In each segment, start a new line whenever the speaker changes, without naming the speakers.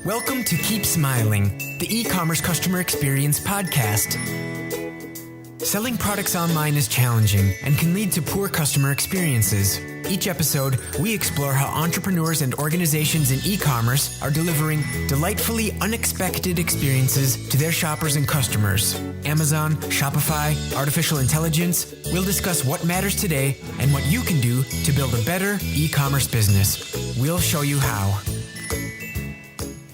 Welcome to Keep Smiling, the e-commerce customer experience podcast. Selling products online is challenging and can lead to poor customer experiences. Each episode, we explore how entrepreneurs and organizations in e-commerce are delivering delightfully unexpected experiences to their shoppers and customers. Amazon, Shopify, artificial intelligence. We'll discuss what matters today and what you can do to build a better e-commerce business. We'll show you how.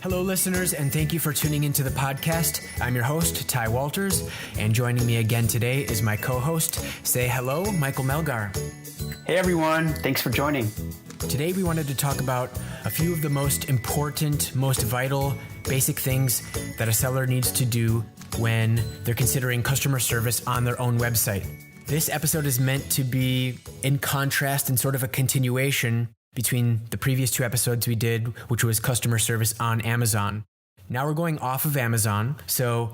Hello, listeners, and thank you for tuning into the podcast. I'm your host, Ty Walters, and joining me again today is my co-host. Say hello, Michael Melgar.
Hey, everyone. Thanks for joining.
Today, we wanted to talk about a few of the most important, most vital, basic things that a seller needs to do when they're considering customer service on their own website. This episode is meant to be in contrast and sort of a continuation between the previous two episodes we did, which was customer service on Amazon. Now we're going off of Amazon, so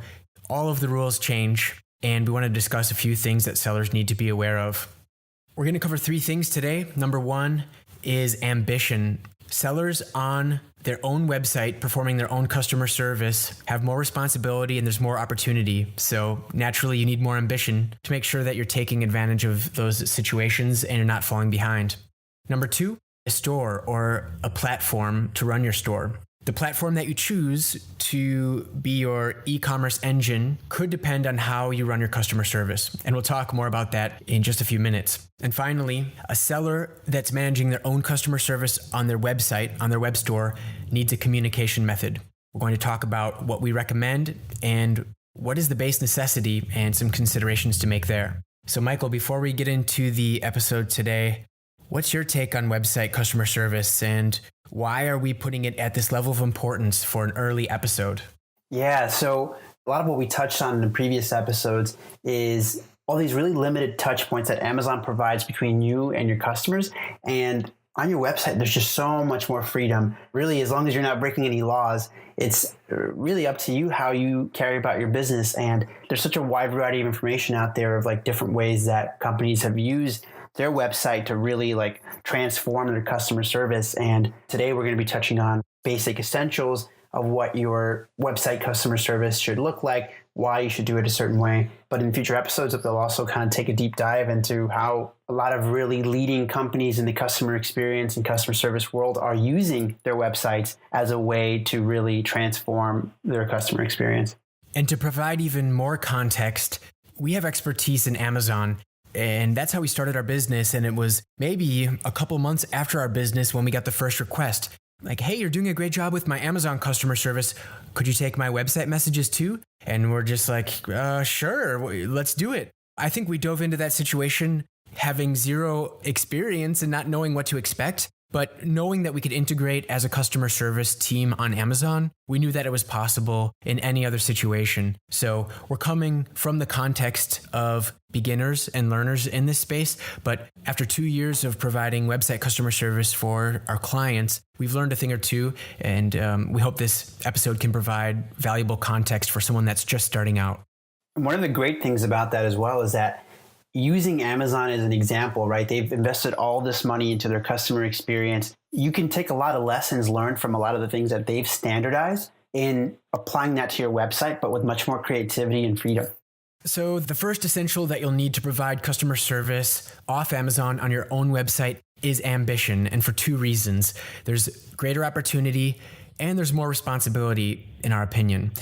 all of the rules change, and we want to discuss a few things that sellers need to be aware of. We're going to cover three things today. Number one is ambition. Sellers on their own website performing their own customer service have more responsibility and there's more opportunity. So naturally, you need more ambition to make sure that you're taking advantage of those situations and you're not falling behind. Number two, a store or a platform to run your store. The platform that you choose to be your e-commerce engine could depend on how you run your customer service. And we'll talk more about that in just a few minutes. And finally, a seller that's managing their own customer service on their website, on their web store, needs a communication method. We're going to talk about what we recommend and what is the base necessity and some considerations to make there. So Michael, before we get into the episode today, what's your take on website customer service and why are we putting it at this level of importance for an early episode?
Yeah, so a lot of what we touched on in the previous episodes is all these really limited touch points that Amazon provides between you and your customers. And on your website, there's just so much more freedom. Really, as long as you're not breaking any laws, it's really up to you how you carry about your business. And there's such a wide variety of information out there of like different ways that companies have used their website to really like transform their customer service. And today we're going to be touching on basic essentials of what your website customer service should look like, why you should do it a certain way. But in future episodes, they'll also kind of take a deep dive into how a lot of really leading companies in the customer experience and customer service world are using their websites as a way to really transform their customer experience.
And to provide even more context, we have expertise in Amazon. And that's how we started our business. And it was maybe a couple months after our business when we got the first request. Like, hey, you're doing a great job with my Amazon customer service. Could you take my website messages too? And we're just like, sure, let's do it. I think we dove into that situation having zero experience and not knowing what to expect. But knowing that we could integrate as a customer service team on Amazon, we knew that it was possible in any other situation. So we're coming from the context of beginners and learners in this space. But after 2 years of providing website customer service for our clients, we've learned a thing or two. And we hope this episode can provide valuable context for someone that's just starting out.
One of the great things about that as well is that using Amazon as an example, right? They've invested all this money into their customer experience. You can take a lot of lessons learned from a lot of the things that they've standardized in applying that to your website, but with much more creativity and freedom.
So the first essential that you'll need to provide customer service off Amazon on your own website is ambition. And for two reasons. There's greater opportunity and there's more responsibility, in our opinion.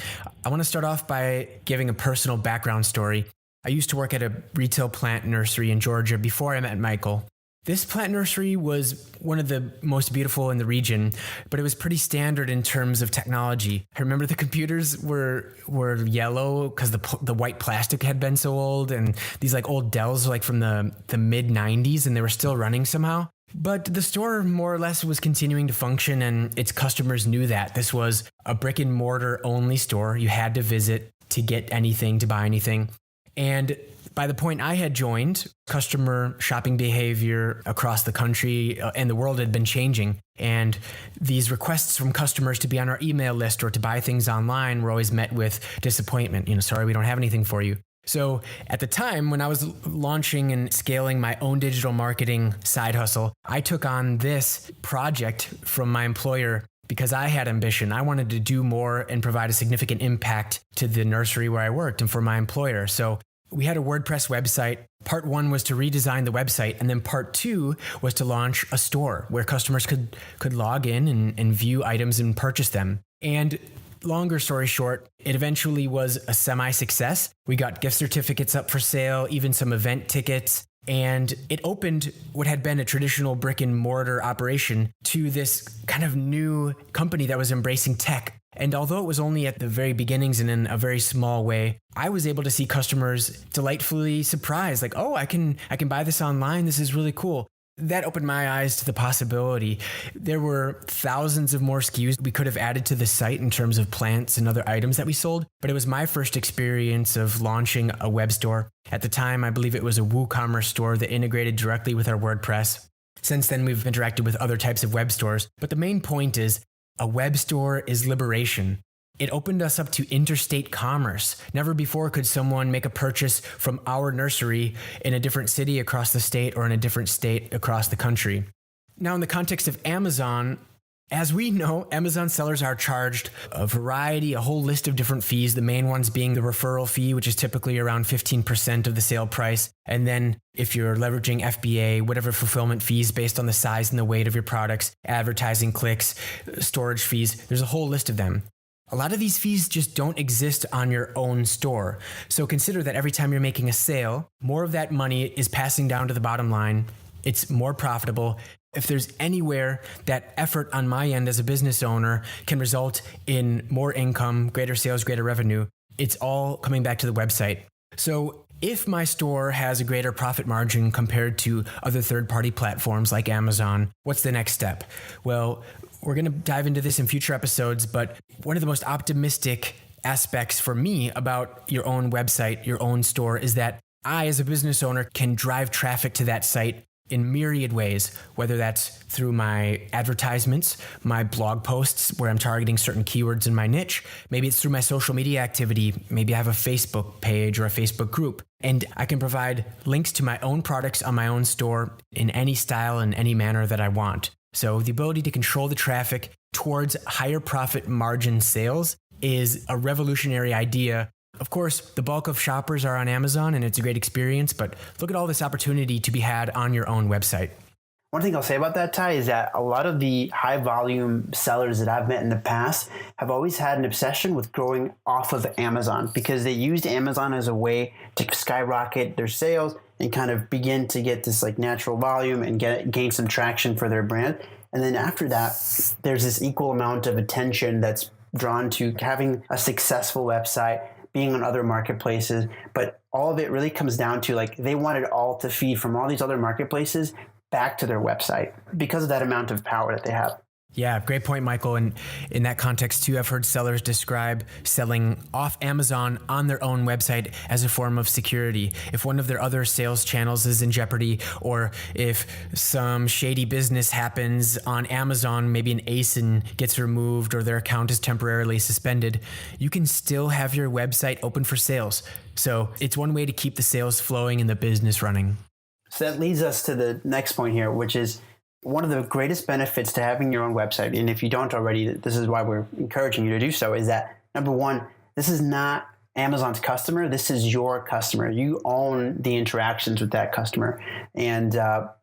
I want to start off by giving a personal background story. I used to work at a retail plant nursery in Georgia before I met Michael. This plant nursery was one of the most beautiful in the region, but it was pretty standard in terms of technology. I remember the computers were yellow because the white plastic had been so old, and these like old Dells like from the mid 90s, and they were still running somehow. But the store more or less was continuing to function, and its customers knew that. This was a brick and mortar only store. You had to visit to get anything, to buy anything. And by the point I had joined, customer shopping behavior across the country and the world had been changing. And these requests from customers to be on our email list or to buy things online were always met with disappointment. Sorry, we don't have anything for you. So at the time when I was launching and scaling my own digital marketing side hustle, I took on this project from my employer because I had ambition. I wanted to do more and provide a significant impact to the nursery where I worked and for my employer. So we had a WordPress website. Part 1 was to redesign the website. And then part 2 was to launch a store where customers could log in and view items and purchase them. And longer story short, it eventually was a semi-success. We got gift certificates up for sale, even some event tickets. And it opened what had been a traditional brick and mortar operation to this kind of new company that was embracing tech. And although it was only at the very beginnings and in a very small way, I was able to see customers delightfully surprised, like, oh, I can buy this online. This is really cool. That opened my eyes to the possibility. There were thousands of more SKUs we could have added to the site in terms of plants and other items that we sold, but it was my first experience of launching a web store. At the time, I believe it was a WooCommerce store that integrated directly with our WordPress. Since then, we've interacted with other types of web stores, but the main point is a web store is liberation. It opened us up to interstate commerce. Never before could someone make a purchase from our nursery in a different city across the state or in a different state across the country. Now, in the context of Amazon, as we know, Amazon sellers are charged a whole list of different fees, the main ones being the referral fee, which is typically around 15% of the sale price. And then if you're leveraging FBA, whatever fulfillment fees based on the size and the weight of your products, advertising clicks, storage fees, there's a whole list of them. A lot of these fees just don't exist on your own store. So consider that every time you're making a sale, more of that money is passing down to the bottom line. It's more profitable. If there's anywhere that effort on my end as a business owner can result in more income, greater sales, greater revenue, it's all coming back to the website. So if my store has a greater profit margin compared to other third-party platforms like Amazon, what's the next step? Well, we're going to dive into this in future episodes, but one of the most optimistic aspects for me about your own website, your own store, is that I, as a business owner, can drive traffic to that site in myriad ways, whether that's through my advertisements, my blog posts where I'm targeting certain keywords in my niche. Maybe it's through my social media activity. Maybe I have a Facebook page or a Facebook group, and I can provide links to my own products on my own store in any style and any manner that I want. So the ability to control the traffic towards higher profit margin sales is a revolutionary idea. Of course, the bulk of shoppers are on Amazon and it's a great experience, but look at all this opportunity to be had on your own website.
One thing I'll say about that, Ty, is that a lot of the high volume sellers that I've met in the past have always had an obsession with growing off of Amazon because they used Amazon as a way to skyrocket their sales and kind of begin to get this like natural volume and gain some traction for their brand. And then after that, there's this equal amount of attention that's drawn to having a successful website, being on other marketplaces, but all of it really comes down to like they want it all to feed from all these other marketplaces back to their website because of that amount of power that they have.
Yeah, great point, Michael. And in that context too, I've heard sellers describe selling off Amazon on their own website as a form of security. If one of their other sales channels is in jeopardy, or if some shady business happens on Amazon, maybe an ASIN gets removed or their account is temporarily suspended, you can still have your website open for sales. So it's one way to keep the sales flowing and the business running.
So that leads us to the next point here, which is one of the greatest benefits to having your own website, and if you don't already, this is why we're encouraging you to do so, is that number one, this is not Amazon's customer, this is your customer. You own the interactions with that customer. And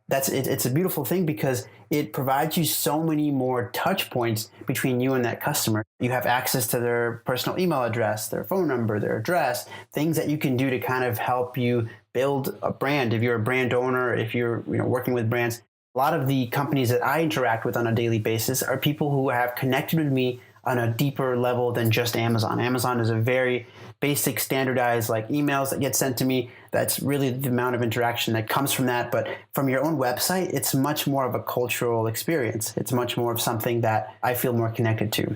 it's a beautiful thing because it provides you so many more touch points between you and that customer. You have access to their personal email address, their phone number, their address, things that you can do to kind of help you build a brand. If you're a brand owner, if you're working with brands, a lot of the companies that I interact with on a daily basis are people who have connected with me on a deeper level than just Amazon. Amazon is a very basic, standardized like emails that get sent to me. That's really the amount of interaction that comes from that. But from your own website, it's much more of a cultural experience. It's much more of something that I feel more connected to.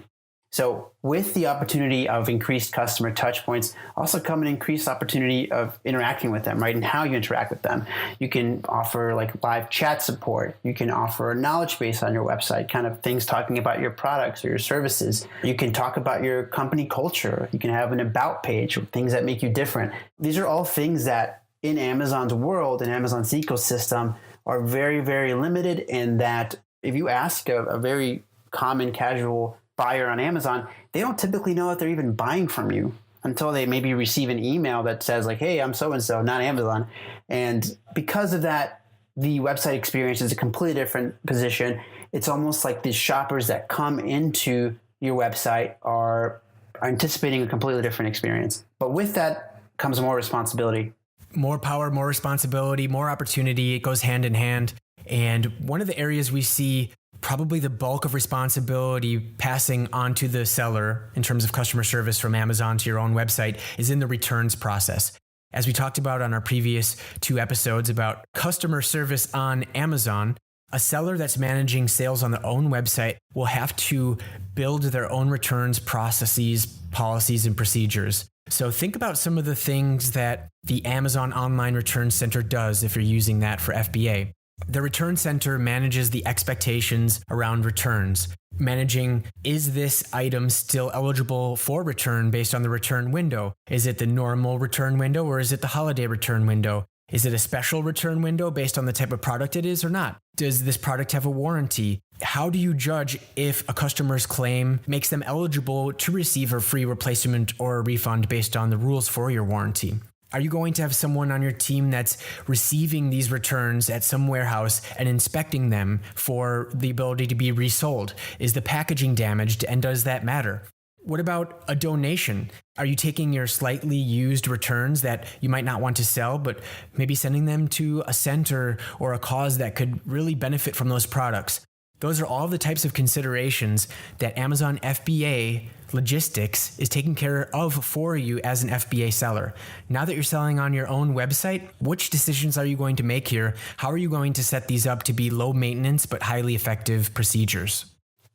So with the opportunity of increased customer touch points, also come an increased opportunity of interacting with them, right? And how you interact with them. You can offer like live chat support. You can offer a knowledge base on your website, kind of things talking about your products or your services. You can talk about your company culture. You can have an about page, things that make you different. These are all things that in Amazon's world and Amazon's ecosystem are very, very limited, and that if you ask a very common casual buyer on Amazon, they don't typically know that they're even buying from you until they maybe receive an email that says like, hey, I'm so-and-so, not Amazon. And because of that, the website experience is a completely different position. It's almost like the shoppers that come into your website are anticipating a completely different experience. But with that comes more responsibility.
More power, more responsibility, more opportunity. It goes hand in hand. And one of the areas we see probably the bulk of responsibility passing onto the seller in terms of customer service from Amazon to your own website is in the returns process. As we talked about on our previous 2 episodes about customer service on Amazon, a seller that's managing sales on their own website will have to build their own returns processes, policies, and procedures. So think about some of the things that the Amazon Online Return Center does if you're using that for FBA. The Return Center manages the expectations around returns, managing, is this item still eligible for return based on the return window? Is it the normal return window or is it the holiday return window? Is it a special return window based on the type of product it is or not? Does this product have a warranty? How do you judge if a customer's claim makes them eligible to receive a free replacement or a refund based on the rules for your warranty? Are you going to have someone on your team that's receiving these returns at some warehouse and inspecting them for the ability to be resold? Is the packaging damaged and does that matter? What about a donation? Are you taking your slightly used returns that you might not want to sell, but maybe sending them to a center or a cause that could really benefit from those products? Those are all the types of considerations that Amazon FBA Logistics is taking care of for you as an FBA seller. Now that you're selling on your own website, which decisions are you going to make here? How are you going to set these up to be low maintenance but highly effective procedures?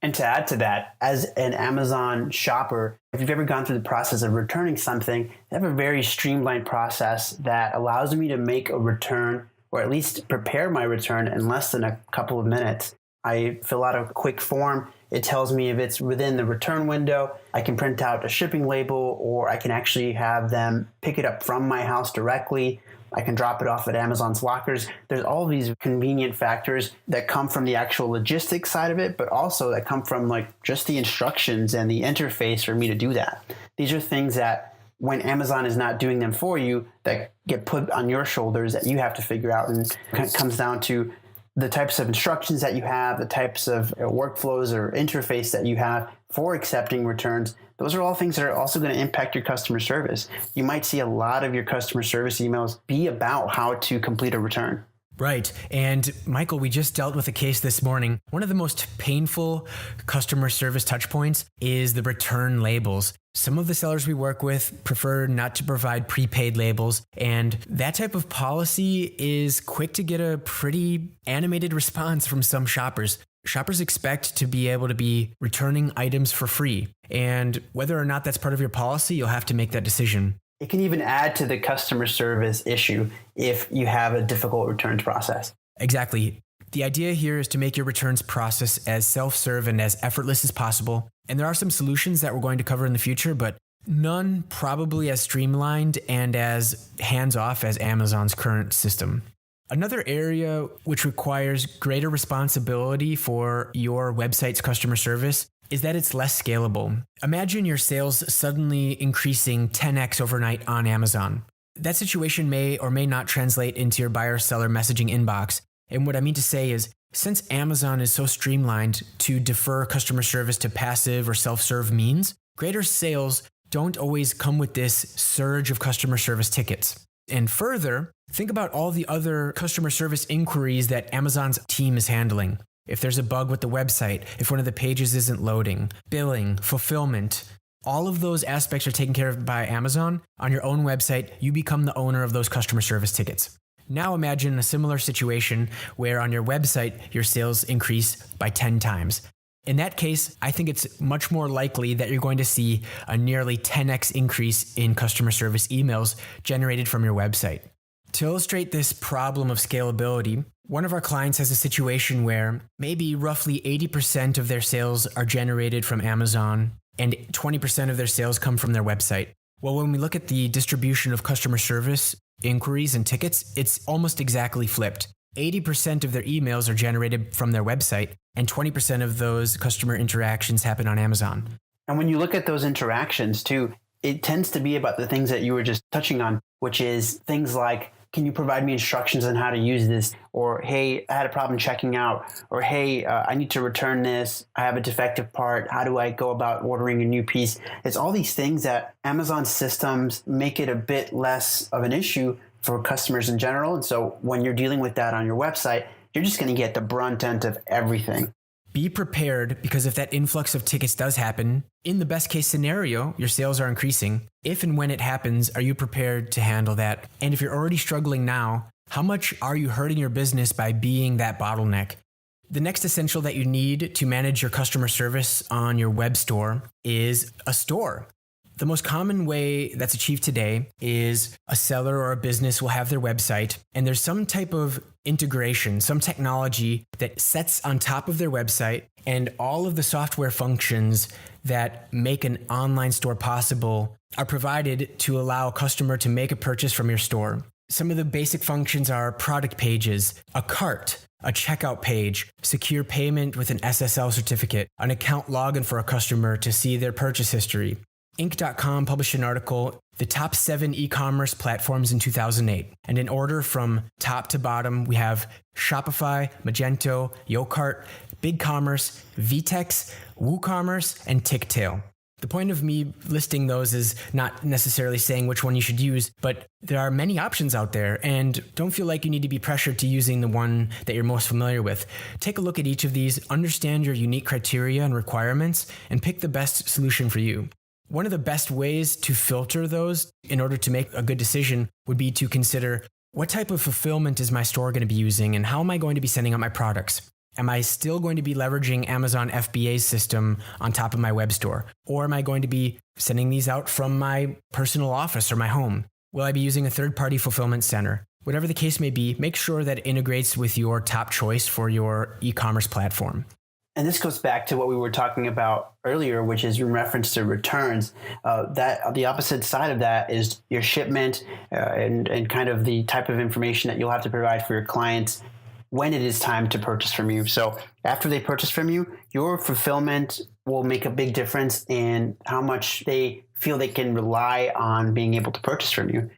And to add to that, as an Amazon shopper, if you've ever gone through the process of returning something, they have a very streamlined process that allows me to make a return or at least prepare my return in less than a couple of minutes. I fill out a quick form. It tells me if it's within the return window. I can print out a shipping label, or I can actually have them pick it up from my house directly. I can drop it off at Amazon's lockers. There's all these convenient factors that come from the actual logistics side of it, but also that come from like just the instructions and the interface for me to do that. These are things that when Amazon is not doing them for you, that get put on your shoulders that you have to figure out. And it comes down to the types of instructions that you have, the types of workflows or interface that you have for accepting returns. Those are all things that are also going to impact your customer service. You might see a lot of your customer service emails be about how to complete a return.
Right. And Michael, we just dealt with a case this morning. One of the most painful customer service touch points is the return labels. Some of the sellers we work with prefer not to provide prepaid labels, and that type of policy is quick to get a pretty animated response from some shoppers. Shoppers expect to be able to be returning items for free, and whether or not that's part of your policy, you'll have to make that decision.
It can even add to the customer service issue if you have a difficult returns process.
Exactly. The idea here is to make your returns process as self-serve and as effortless as possible. And there are some solutions that we're going to cover in the future, but none probably as streamlined and as hands-off as Amazon's current system. Another area which requires greater responsibility for your website's customer service is that it's less scalable. Imagine your sales suddenly increasing 10x overnight on Amazon. That situation may or may not translate into your buyer-seller messaging inbox. And what I mean to say is, since Amazon is so streamlined to defer customer service to passive or self-serve means, greater sales don't always come with this surge of customer service tickets. And further, think about all the other customer service inquiries that Amazon's team is handling. If there's a bug with the website, if one of the pages isn't loading, billing, fulfillment, all of those aspects are taken care of by Amazon. On your own website, you become the owner of those customer service tickets. Now imagine a similar situation where on your website, your sales increase by 10 times. In that case, I think it's much more likely that you're going to see a nearly 10x increase in customer service emails generated from your website. To illustrate this problem of scalability, one of our clients has a situation where maybe roughly 80% of their sales are generated from Amazon and 20% of their sales come from their website. Well, when we look at the distribution of customer service inquiries and tickets, it's almost exactly flipped. 80% of their emails are generated from their website, and 20% of those customer interactions happen on Amazon.
And when you look at those interactions too, it tends to be about the things that you were just touching on, which is things like, can you provide me instructions on how to use this? Or, hey, I had a problem checking out. Or, hey, I need to return this. I have a defective part. How do I go about ordering a new piece? It's all these things that Amazon systems make it a bit less of an issue for customers in general. And so when you're dealing with that on your website, you're just going to get the brunt end of everything.
Be prepared, because if that influx of tickets does happen, in the best case scenario, your sales are increasing. If and when it happens, are you prepared to handle that? And if you're already struggling now, how much are you hurting your business by being that bottleneck? The next essential that you need to manage your customer service on your web store is a store. The most common way that's achieved today is a seller or a business will have their website, and there's some type of integration, some technology that sets on top of their website, and all of the software functions that make an online store possible are provided to allow a customer to make a purchase from your store. Some of the basic functions are product pages, a cart, a checkout page, secure payment with an SSL certificate, an account login for a customer to see their purchase history. Inc.com published an article, The Top 7 E-Commerce Platforms in 2008. And in order from top to bottom, we have Shopify, Magento, Yocart, BigCommerce, Vtex, WooCommerce, and Ticktail. The point of me listing those is not necessarily saying which one you should use, but there are many options out there, and don't feel like you need to be pressured to using the one that you're most familiar with. Take a look at each of these, understand your unique criteria and requirements, and pick the best solution for you. One of the best ways to filter those in order to make a good decision would be to consider, what type of fulfillment is my store going to be using, and how am I going to be sending out my products? Am I still going to be leveraging Amazon FBA's system on top of my web store? Or am I going to be sending these out from my personal office or my home? Will I be using a third-party fulfillment center? Whatever the case may be, make sure that it integrates with your top choice for your e-commerce platform.
And this goes back to what we were talking about earlier, which is in reference to returns. That the opposite side of that is your shipment and kind of the type of information that you'll have to provide for your clients when it is time to purchase from you. So after they purchase from you, your fulfillment will make a big difference in how much they feel they can rely on being able to purchase from you.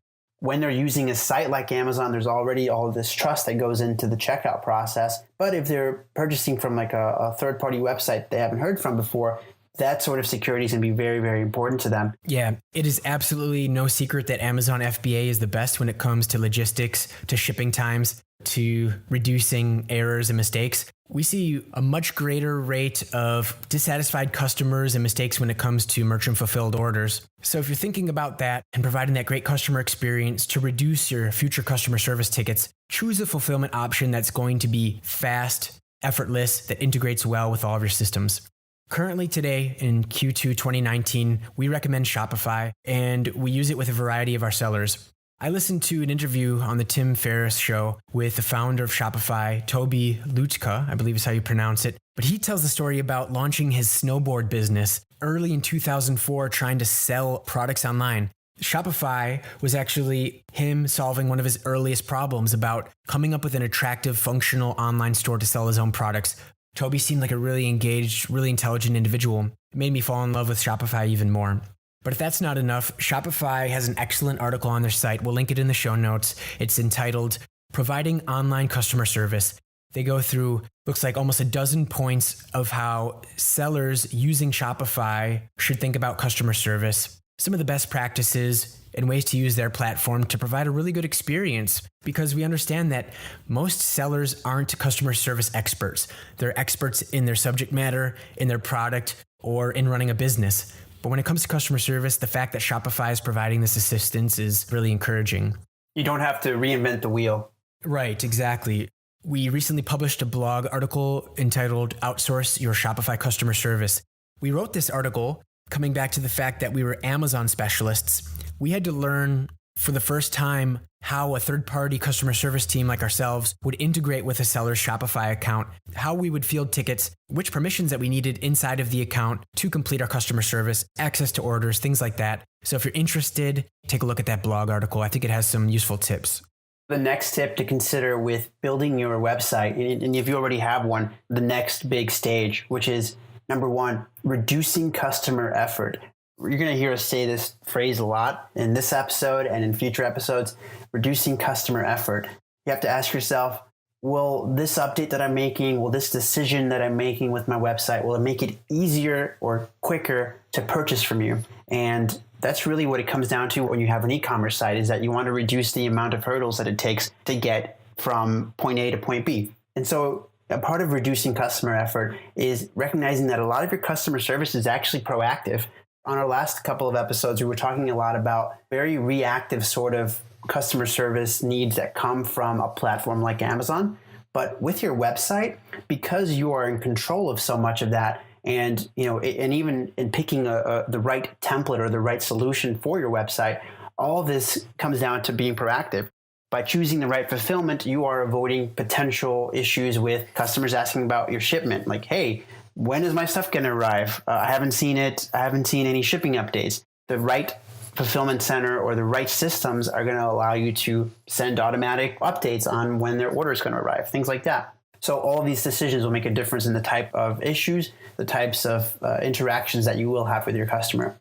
When they're using a site like Amazon, there's already all of this trust that goes into the checkout process. But if they're purchasing from like a third-party website they haven't heard from before, that sort of security is going to be very, very important to them.
Yeah, it is absolutely no secret that Amazon FBA is the best when it comes to logistics, to shipping times, to reducing errors and mistakes. We see a much greater rate of dissatisfied customers and mistakes when it comes to merchant fulfilled orders. So if you're thinking about that and providing that great customer experience to reduce your future customer service tickets, choose a fulfillment option that's going to be fast, effortless, that integrates well with all of your systems. Currently today in Q2 2019, we recommend Shopify, and we use it with a variety of our sellers. I listened to an interview on the Tim Ferriss show with the founder of Shopify, Toby Luchka, I believe is how you pronounce it. But he tells the story about launching his snowboard business early in 2004, trying to sell products online. Shopify was actually him solving one of his earliest problems about coming up with an attractive, functional online store to sell his own products. Toby seemed like a really engaged, really intelligent individual. It made me fall in love with Shopify even more. But if that's not enough, Shopify has an excellent article on their site. We'll link it in the show notes. It's entitled, Providing Online Customer Service. They go through, looks like almost a dozen points of how sellers using Shopify should think about customer service, some of the best practices and ways to use their platform to provide a really good experience, because we understand that most sellers aren't customer service experts. They're experts in their subject matter, in their product, or in running a business. But when it comes to customer service, the fact that Shopify is providing this assistance is really encouraging.
You don't have to reinvent the wheel.
Right, exactly. We recently published a blog article entitled Outsource Your Shopify Customer Service. We wrote this article coming back to the fact that we were Amazon specialists. We had to learn for the first time how a third-party customer service team like ourselves would integrate with a seller's Shopify account, how we would field tickets, which permissions that we needed inside of the account to complete our customer service, access to orders, things like that. So if you're interested, take a look at that blog article. I think it has some useful tips.
The next tip to consider with building your website, and if you already have one, the next big stage, which is number one, reducing customer effort. You're going to hear us say this phrase a lot in this episode and in future episodes, reducing customer effort. You have to ask yourself, will this update that I'm making, will this decision that I'm making with my website, will it make it easier or quicker to purchase from you? And that's really what it comes down to when you have an e-commerce site, is that you want to reduce the amount of hurdles that it takes to get from point A to point B. And so a part of reducing customer effort is recognizing that a lot of your customer service is actually proactive. On our last couple of episodes, we were talking a lot about very reactive sort of customer service needs that come from a platform like Amazon. But with your website, because you are in control of so much of that, and even in picking the right template or the right solution for your website, all this comes down to being proactive. By choosing the right fulfillment, you are avoiding potential issues with customers asking about your shipment. Like, hey, when is my stuff going to arrive? I haven't seen it. I haven't seen any shipping updates. The right fulfillment center or the right systems are going to allow you to send automatic updates on when their order is going to arrive, things like that. So all of these decisions will make a difference in the type of issues, the types of interactions that you will have with your customer.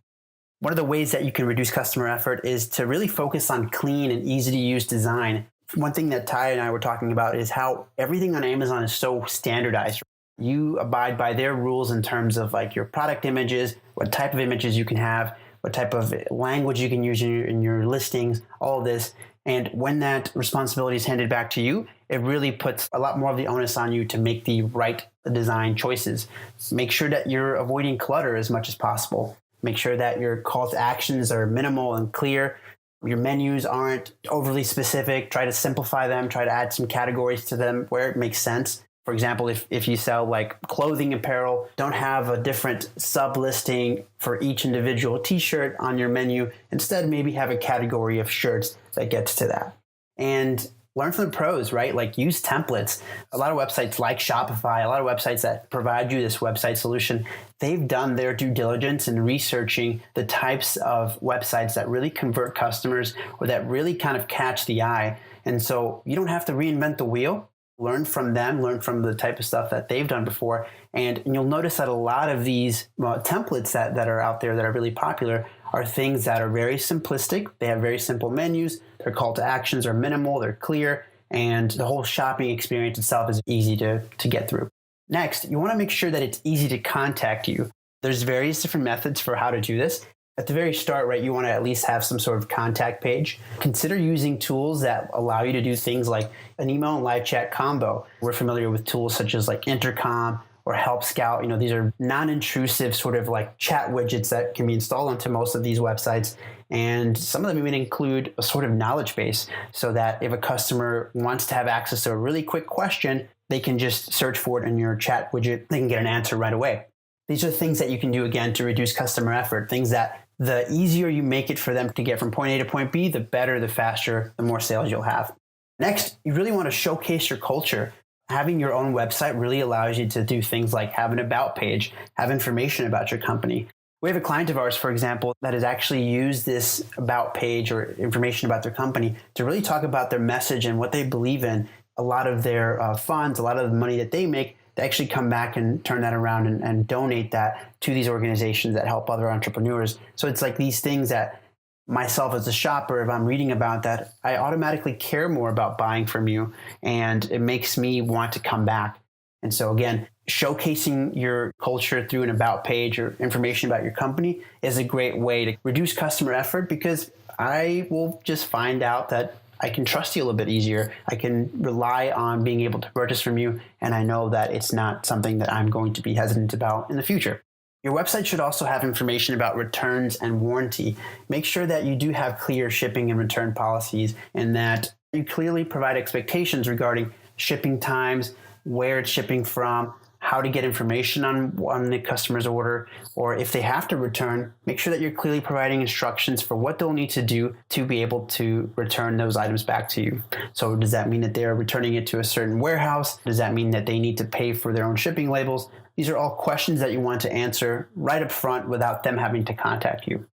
One of the ways that you can reduce customer effort is to really focus on clean and easy to use design. One thing that Ty and I were talking about is how everything on Amazon is so standardized. You abide by their rules in terms of like your product images, what type of images you can have, what type of language you can use in your listings, all of this. And when that responsibility is handed back to you, it really puts a lot more of the onus on you to make the right design choices. Make sure that you're avoiding clutter as much as possible. Make sure that your call to actions are minimal and clear. Your menus aren't overly specific. Try to simplify them. Try to add some categories to them where it makes sense. For example, if you sell like clothing apparel, don't have a different sub-listing for each individual t-shirt on your menu. Instead, maybe have a category of shirts that gets to that. And learn from the pros, right? Like use templates. A lot of websites like Shopify, a lot of websites that provide you this website solution, they've done their due diligence in researching the types of websites that really convert customers or that really kind of catch the eye. And so you don't have to reinvent the wheel. Learn from them, learn from the type of stuff that they've done before. And you'll notice that a lot of these templates that are out there that are really popular are things that are very simplistic. They have very simple menus. Their call to actions are minimal. They're clear. And the whole shopping experience itself is easy to get through. Next, you want to make sure that it's easy to contact you. There's various different methods for how to do this. At the very start, right, you want to at least have some sort of contact page. Consider using tools that allow you to do things like an email and live chat combo. We're familiar with tools such as like Intercom or Help Scout. These are non-intrusive sort of like chat widgets that can be installed onto most of these websites. And some of them even include a sort of knowledge base so that if a customer wants to have access to a really quick question, they can just search for it in your chat widget. They can get an answer right away. These are things that you can do, again, to reduce customer effort, things that the easier you make it for them to get from point A to point B, the better, the faster, the more sales you'll have. Next, you really want to showcase your culture. Having your own website really allows you to do things like have an about page, have information about your company. We have a client of ours, for example, that has actually used this about page or information about their company to really talk about their message and what they believe in. A lot of their funds, a lot of the money that they make, they actually come back and turn that around and donate that to these organizations that help other entrepreneurs. So it's like these things that myself as a shopper, if I'm reading about that, I automatically care more about buying from you, and it makes me want to come back. And so again, showcasing your culture through an about page or information about your company is a great way to reduce customer effort, because I will just find out that I can trust you a little bit easier. I can rely on being able to purchase from you, and I know that it's not something that I'm going to be hesitant about in the future. Your website should also have information about returns and warranty. Make sure that you do have clear shipping and return policies, and that you clearly provide expectations regarding shipping times, where it's shipping from, how to get information on the customer's order, or if they have to return, make sure that you're clearly providing instructions for what they'll need to do to be able to return those items back to you. So does that mean that they're returning it to a certain warehouse? Does that mean that they need to pay for their own shipping labels? These are all questions that you want to answer right up front without them having to contact you.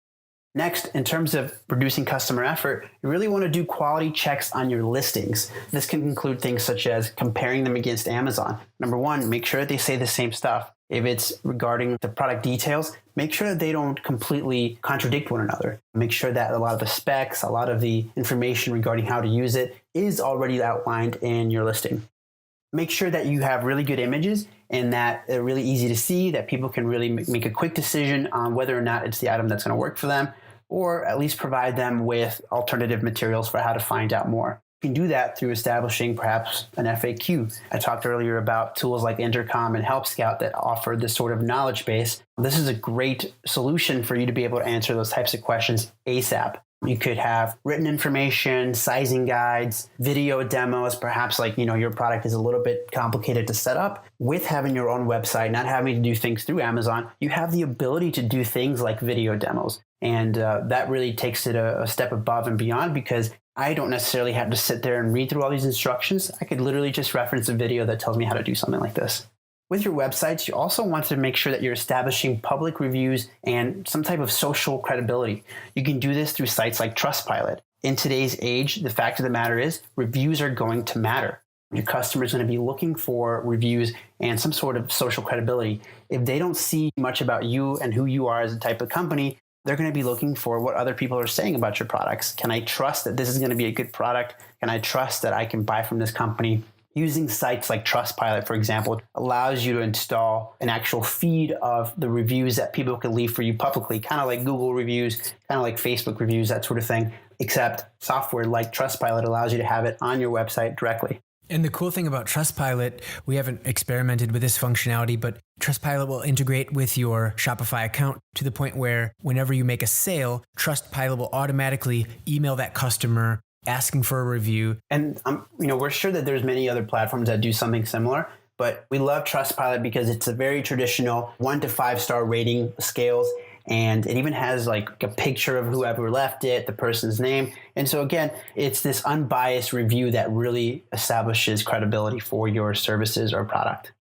Next, in terms of reducing customer effort, you really want to do quality checks on your listings. This can include things such as comparing them against Amazon. Number one, make sure that they say the same stuff. If it's regarding the product details, make sure that they don't completely contradict one another. Make sure that a lot of the specs, a lot of the information regarding how to use it is already outlined in your listing. Make sure that you have really good images and that they're really easy to see, that people can really make a quick decision on whether or not it's the item that's going to work for them, or at least provide them with alternative materials for how to find out more. You can do that through establishing perhaps an FAQ. I talked earlier about tools like Intercom and Help Scout that offer this sort of knowledge base. This is a great solution for you to be able to answer those types of questions ASAP. You could have written information, sizing guides, video demos, perhaps like, your product is a little bit complicated to set up. With having your own website, not having to do things through Amazon, you have the ability to do things like video demos. And that really takes it a step above and beyond, because I don't necessarily have to sit there and read through all these instructions. I could literally just reference a video that tells me how to do something like this. With your websites, you also want to make sure that you're establishing public reviews and some type of social credibility. You can do this through sites like Trustpilot. In today's age, the fact of the matter is reviews are going to matter. Your customer is going to be looking for reviews and some sort of social credibility. If they don't see much about you and who you are as a type of company, they're going to be looking for what other people are saying about your products. Can I trust that this is going to be a good product? Can I trust that I can buy from this company? Using sites like Trustpilot, for example, allows you to install an actual feed of the reviews that people can leave for you publicly, kind of like Google reviews, kind of like Facebook reviews, that sort of thing, except software like Trustpilot allows you to have it on your website directly.
And the cool thing about Trustpilot, we haven't experimented with this functionality, but Trustpilot will integrate with your Shopify account to the point where whenever you make a sale, Trustpilot will automatically email that customer asking for a review.
And we're sure that there's many other platforms that do something similar, but we love Trustpilot because it's a very traditional 1 to 5 star rating scales. And it even has like a picture of whoever left it, the person's name. And so again, it's this unbiased review that really establishes credibility for your services or product.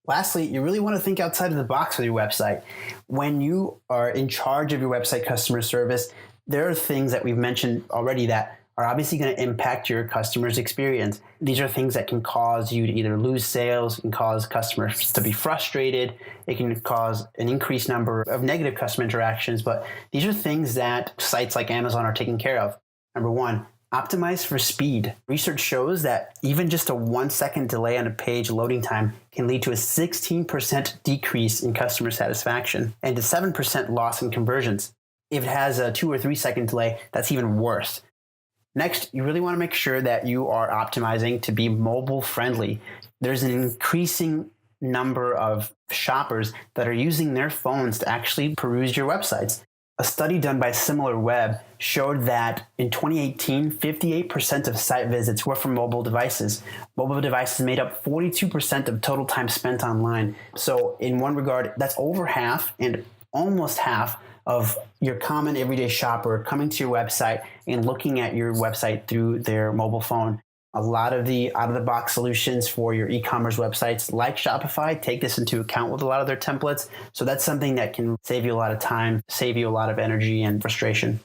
Lastly, you really want to think outside of the box with your website. When you are in charge of your website customer service, there are things that we've mentioned already that are obviously going to impact your customer's experience. These are things that can cause you to either lose sales, can cause customers to be frustrated. It can cause an increased number of negative customer interactions, but these are things that sites like Amazon are taking care of. Number one, optimize for speed. Research shows that even just a 1 second delay on a page loading time can lead to a 16% decrease in customer satisfaction and a 7% loss in conversions. If it has a 2 or 3 second delay, that's even worse. Next, you really want to make sure that you are optimizing to be mobile friendly. There's an increasing number of shoppers that are using their phones to actually peruse your websites. A study done by SimilarWeb showed that in 2018, 58% of site visits were from mobile devices. Mobile devices made up 42% of total time spent online. So in one regard, that's over half and almost half of your common everyday shopper coming to your website and looking at your website through their mobile phone. A lot of the out-of-the-box solutions for your e-commerce websites like Shopify take this into account with a lot of their templates. So that's something that can save you a lot of time, save you a lot of energy and frustration.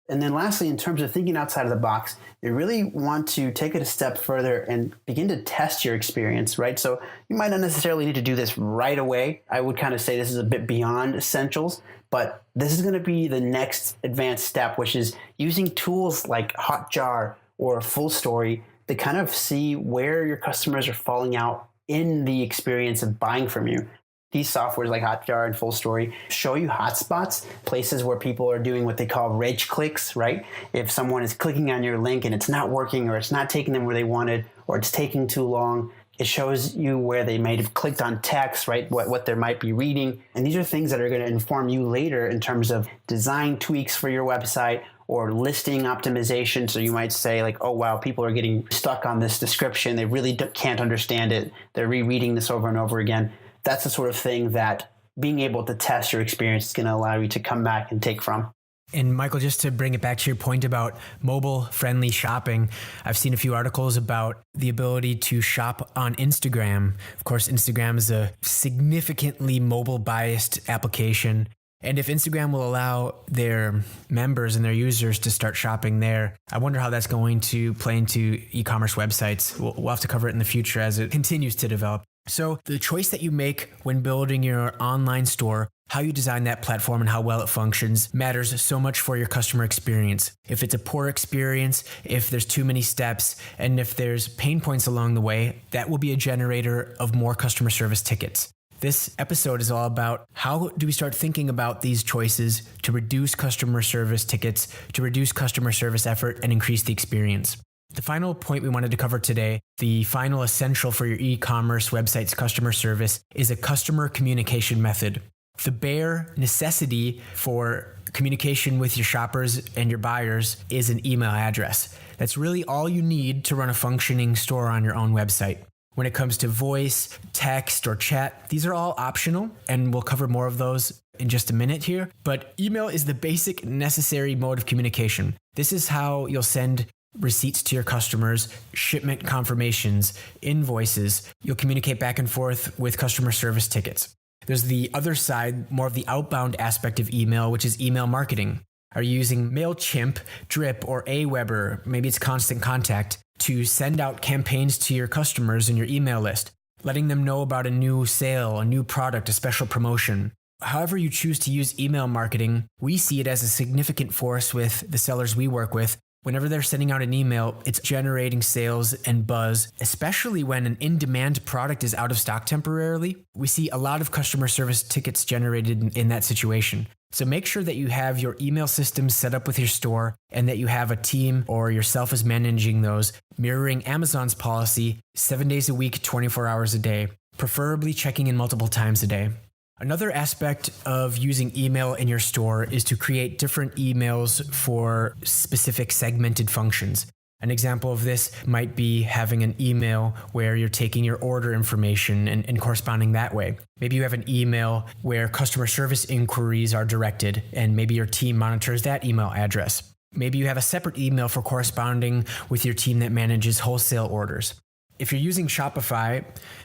And then lastly, in terms of thinking outside of the box, you really want to take it a step further and begin to test your experience, right? So you might not necessarily need to do this right away. I would kind of say this is a bit beyond essentials, but this is going to be the next advanced step, which is using tools like Hotjar or FullStory to kind of see where your customers are falling out in the experience of buying from you. These softwares like Hotjar and FullStory show you hotspots, places where people are doing what they call rage clicks, right? If someone is clicking on your link and it's not working or it's not taking them where they wanted or it's taking too long, it shows you where they might have clicked on text, right? What they might be reading. And these are things that are going to inform you later in terms of design tweaks for your website or listing optimization. So you might say like, oh, wow, people are getting stuck on this description. They really can't understand it. They're rereading this over and over again. That's the sort of thing that being able to test your experience is going to allow you to come back and take from.
And Michael, just to bring it back to your point about mobile-friendly shopping, I've seen a few articles about the ability to shop on Instagram. Of course, Instagram is a significantly mobile-biased application. And if Instagram will allow their members and their users to start shopping there, I wonder how that's going to play into e-commerce websites. We'll have to cover it in the future as it continues to develop. So the choice that you make when building your online store, how you design that platform and how well it functions matters so much for your customer experience. If it's a poor experience, if there's too many steps, and if there's pain points along the way, that will be a generator of more customer service tickets. This episode is all about how do we start thinking about these choices to reduce customer service tickets, to reduce customer service effort, and increase the experience. The final point we wanted to cover today, the final essential for your e-commerce website's customer service, is a customer communication method. The bare necessity for communication with your shoppers and your buyers is an email address. That's really all you need to run a functioning store on your own website. When it comes to voice, text, or chat, these are all optional, and we'll cover more of those in just a minute here. But email is the basic necessary mode of communication. This is how you'll send receipts to your customers, shipment confirmations, invoices. You'll communicate back and forth with customer service tickets. There's the other side, more of the outbound aspect of email, which is email marketing. Are you using MailChimp, Drip, or Aweber, maybe it's Constant Contact, to send out campaigns to your customers in your email list, letting them know about a new sale, a new product, a special promotion? However you choose to use email marketing, we see it as a significant force with the sellers we work with. Whenever they're sending out an email, it's generating sales and buzz, especially when an in-demand product is out of stock temporarily. We see a lot of customer service tickets generated in that situation. So make sure that you have your email systems set up with your store and that you have a team or yourself is managing those, mirroring Amazon's policy 7 days a week, 24 hours a day, preferably checking in multiple times a day. Another aspect of using email in your store is to create different emails for specific segmented functions. An example of this might be having an email where you're taking your order information and corresponding that way. Maybe you have an email where customer service inquiries are directed, and maybe your team monitors that email address. Maybe you have a separate email for corresponding with your team that manages wholesale orders. If you're using Shopify,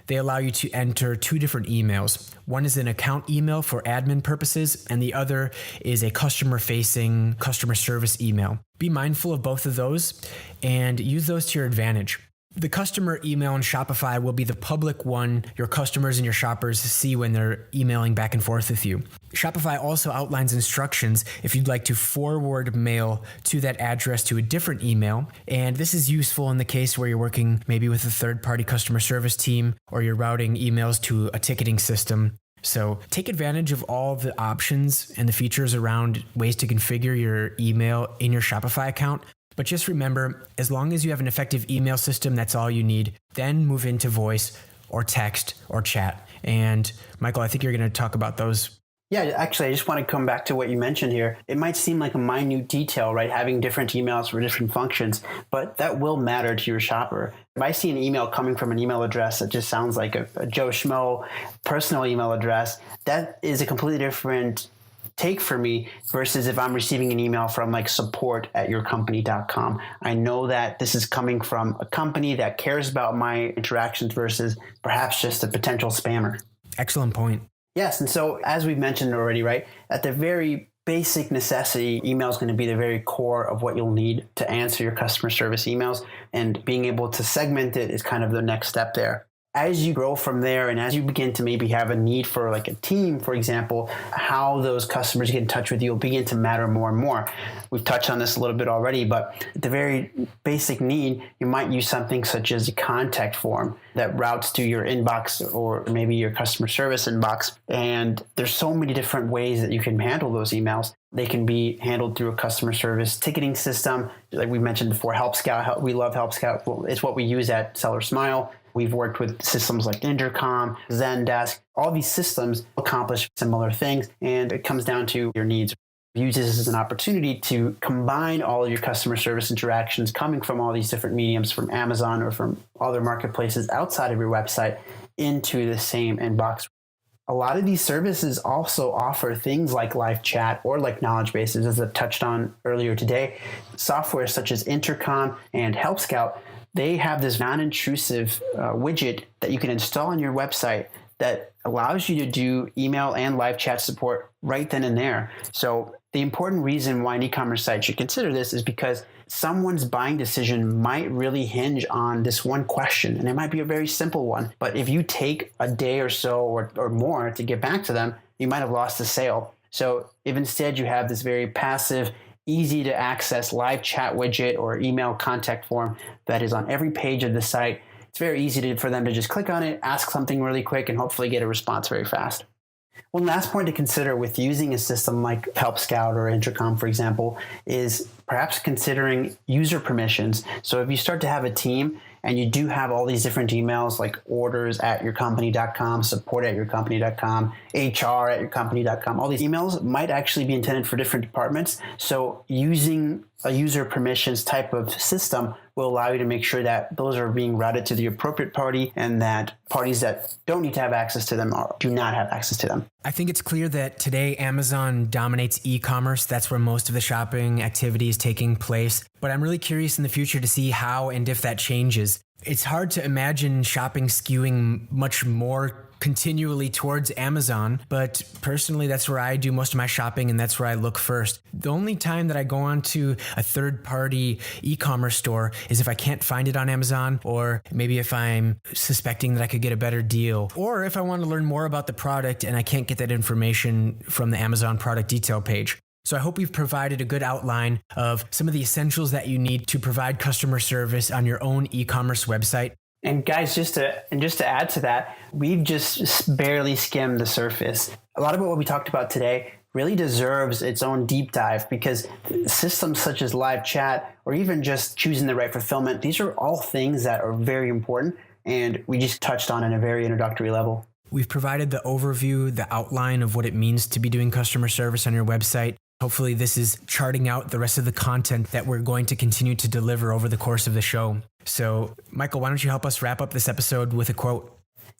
they allow you to enter two different emails. One is an account email for admin purposes, and the other is a customer-facing customer service email. Be mindful of both of those and use those to your advantage. The customer email in Shopify will be the public one your customers and your shoppers see when they're emailing back and forth with you. Shopify also outlines instructions if you'd like to forward mail to that address to a different email. And this is useful in the case where you're working maybe with a third-party customer service team or you're routing emails to a ticketing system. So take advantage of all the options and the features around ways to configure your email in your Shopify account. But just remember, as long as you have an effective email system, that's all you need. Then move into voice or text or chat. And Michael, I think you're going to talk about those.
Yeah, actually, I just want to come back to what you mentioned here. It might seem like a minute detail, right? Having different emails for different functions, but that will matter to your shopper. If I see an email coming from an email address that just sounds like a Joe Schmo personal email address, that is a completely different take for me versus if I'm receiving an email from like support@yourcompany.com. I know that this is coming from a company that cares about my interactions versus perhaps just a potential spammer.
Excellent point.
Yes. And so as we've mentioned already, right, at the very basic necessity, email is going to be the very core of what you'll need to answer your customer service emails. And being able to segment it is kind of the next step there. As you grow from there and as you begin to maybe have a need for like a team, for example, how those customers get in touch with you will begin to matter more and more. We've touched on this a little bit already, but the very basic need, you might use something such as a contact form that routes to your inbox or maybe your customer service inbox. And there's so many different ways that you can handle those emails. They can be handled through a customer service ticketing system. Like we mentioned before, Help Scout. We love Help Scout. It's what we use at SellerSmile. We've worked with systems like Intercom, Zendesk. All these systems accomplish similar things, and it comes down to your needs. Use this as an opportunity to combine all of your customer service interactions coming from all these different mediums, from Amazon or from other marketplaces outside of your website, into the same inbox. A lot of these services also offer things like live chat or like knowledge bases, as I've touched on earlier today. Software such as Intercom and Help Scout, they have this non-intrusive widget that you can install on your website that allows you to do email and live chat support right then and there. So the important reason why an e-commerce site should consider this is because someone's buying decision might really hinge on this one question, and it might be a very simple one. But if you take a day or so or more to get back to them, you might have lost the sale. So if instead you have this very passive, easy to access live chat widget or email contact form that is on every page of the site, it's very easy for them to just click on it, ask something really quick, and hopefully get a response very fast. One last point to consider with using a system like Help Scout or Intercom, for example, is perhaps considering user permissions. So if you start to have a team and you do have all these different emails like orders@yourcompany.com, support@yourcompany.com, HR@yourcompany.com, all these emails might actually be intended for different departments. So using a user permissions type of system will allow you to make sure that those are being routed to the appropriate party and that parties that don't need to have access to them do not have access to them.
I think it's clear that today Amazon dominates e-commerce. That's where most of the shopping activity is taking place. But I'm really curious in the future to see how and if that changes. It's hard to imagine shopping skewing much more continually towards Amazon, but personally, that's where I do most of my shopping and that's where I look first. The only time that I go on to a third-party e-commerce store is if I can't find it on Amazon, or maybe if I'm suspecting that I could get a better deal, or if I want to learn more about the product and I can't get that information from the Amazon product detail page. So I hope we've provided a good outline of some of the essentials that you need to provide customer service on your own e-commerce website.
And guys, just to add to that, we've just barely skimmed the surface. A lot of what we talked about today really deserves its own deep dive, because systems such as live chat or even just choosing the right fulfillment, these are all things that are very important, and we just touched on in a very introductory level.
We've provided the overview, the outline of what it means to be doing customer service on your website. Hopefully this is charting out the rest of the content that we're going to continue to deliver over the course of the show. So, Michael, why don't you help us wrap up this episode with a quote?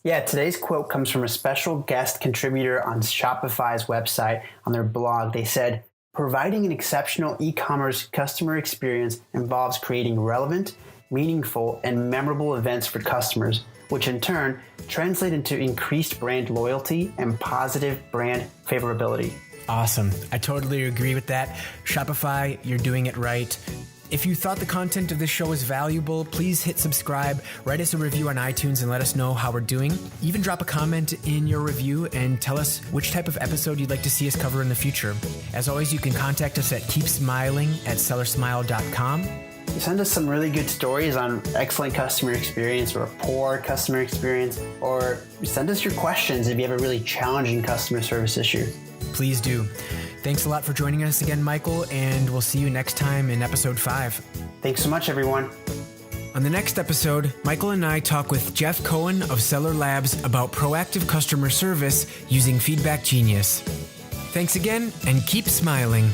Yeah, today's quote comes from a special guest contributor on Shopify's website on their blog. They said, "Providing an exceptional e-commerce customer experience involves creating relevant, meaningful, and memorable events for customers, which in turn translate into increased brand loyalty and positive brand favorability."
Awesome. I totally agree with that. Shopify, you're doing it right. If you thought the content of this show was valuable, please hit subscribe, write us a review on iTunes, and let us know how we're doing. Even drop a comment in your review and tell us which type of episode you'd like to see us cover in the future. As always, you can contact us at keepsmiling@sellersmile.com.
Send us some really good stories on excellent customer experience or a poor customer experience, or send us your questions if you have a really challenging customer service issue.
Please do. Thanks a lot for joining us again, Michael, and we'll see you next time in episode 5.
Thanks so much, everyone.
On the next episode, Michael and I talk with Jeff Cohen of Seller Labs about proactive customer service using Feedback Genius. Thanks again, and keep smiling.